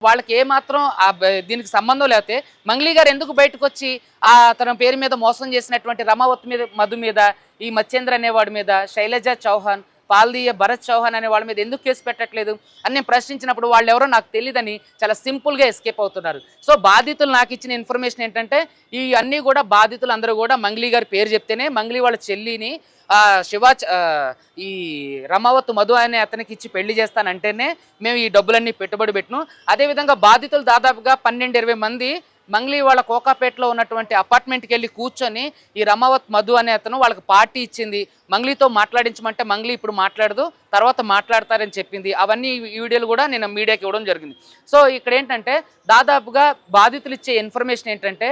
వాళ్ళకి ఏమాత్రం దీనికి సంబంధం లేకపోతే మంగ్లీ గారు ఎందుకు బయటకొచ్చి తన పేరు మీద మోసం చేసినటువంటి రమావత్ మీద, మధు మీద, ఈ మచ్చేంద్ర అనేవాడి మీద, శైలజ చౌహాన్, పాల్దీయ భరత్ చౌహాన్ అనే వాళ్ళ మీద ఎందుకు కేసు పెట్టట్లేదు అని నేను ప్రశ్నించినప్పుడు వాళ్ళు ఎవరో నాకు తెలియదని చాలా సింపుల్గా ఎస్కేప్ అవుతున్నారు. సో బాధితులు నాకు ఇచ్చిన ఇన్ఫర్మేషన్ ఏంటంటే ఈ అన్నీ కూడా బాధితులు అందరూ కూడా మంగ్లీ గారి పేరు చెప్తేనే మంగ్లీ వాళ్ళ చెల్లిని ఈ రమావత్ మధు అనే అతనికి ఇచ్చి పెళ్లి చేస్తానంటేనే మేము ఈ డబ్బులన్నీ పెట్టుబడి పెట్టినాం. అదేవిధంగా బాధితులు దాదాపుగా 12-20 మంది మంగ్లీ వాళ్ళ కోకాపేటలో ఉన్నటువంటి అపార్ట్మెంట్కి వెళ్ళి కూర్చొని ఈ రమావత్ మధు అనే అతను వాళ్ళకి పార్టీ ఇచ్చింది, మంగ్లీతో మాట్లాడించమంటే మంగ్లీ ఇప్పుడు మాట్లాడదు, తర్వాత మాట్లాడతారని చెప్పింది. అవన్నీ ఈ వీడియోలు కూడా నేను మీడియాకి ఇవ్వడం జరిగింది. సో ఇక్కడ ఏంటంటే దాదాపుగా బాధితులు ఇచ్చే ఇన్ఫర్మేషన్ ఏంటంటే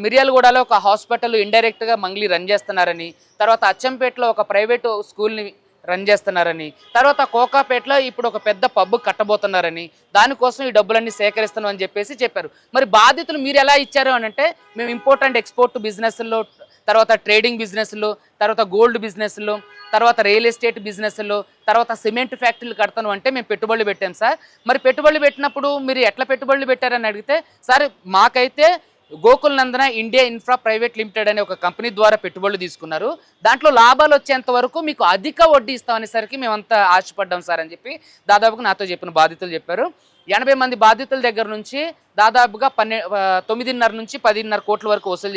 మిర్యాలగూడలో ఒక హాస్పిటల్ ఇండైరెక్ట్గా మంగ్లీ రన్ చేస్తున్నారని, తర్వాత అచ్చంపేటలో ఒక ప్రైవేటు స్కూల్ని రన్ చేస్తున్నారని, తర్వాత కోకాపేటలో ఇప్పుడు ఒక పెద్ద పబ్బు కట్టబోతున్నారని, దానికోసం ఈ డబ్బులన్నీ సేకరిస్తున్నాం అని చెప్పారు. మరి బాధితులు మీరు ఎలా ఇచ్చారు అని అంటే మేము ఇంపోర్ట్ అండ్ ఎక్స్పోర్ట్ బిజినెస్లో, తర్వాత ట్రేడింగ్ బిజినెస్లో, తర్వాత గోల్డ్ బిజినెస్లో, తర్వాత రియల్ ఎస్టేట్ బిజినెస్లో, తర్వాత సిమెంట్ ఫ్యాక్టరీలు కడతాను అంటే మేము పెట్టుబడులు పెట్టాం సార్. మరి పెట్టుబడులు పెట్టినప్పుడు మీరు ఎట్లా పెట్టుబడులు పెట్టారని అడిగితే, సార్ మాకైతే గోకుల్ నందన ఇండియా ఇన్ఫ్రా ప్రైవేట్ లిమిటెడ్ అనే ఒక కంపెనీ ద్వారా పెట్టుబడులు తీసుకున్నారు, దాంట్లో లాభాలు వచ్చేంత వరకు మీకు అధిక వడ్డీ ఇస్తామనేసరికి మేమంతా ఆశపడ్డాం సార్ అని చెప్పి దాదాపుగా నాతో చెప్పిన బాధితులు చెప్పారు. 80 మంది బాధితుల దగ్గర నుంచి దాదాపుగా 9.5 నుంచి 10.5 కోట్ల వరకు వసూలు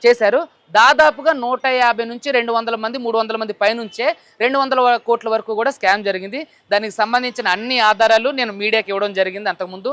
చేశారు. దాదాపుగా 150 నుంచి 200 మంది, 300 మంది పైనుంచే 200 కోట్ల వరకు కూడా స్కామ్ జరిగింది. దానికి సంబంధించిన అన్ని ఆధారాలు నేను మీడియాకి ఇవ్వడం జరిగింది అంతకుముందు.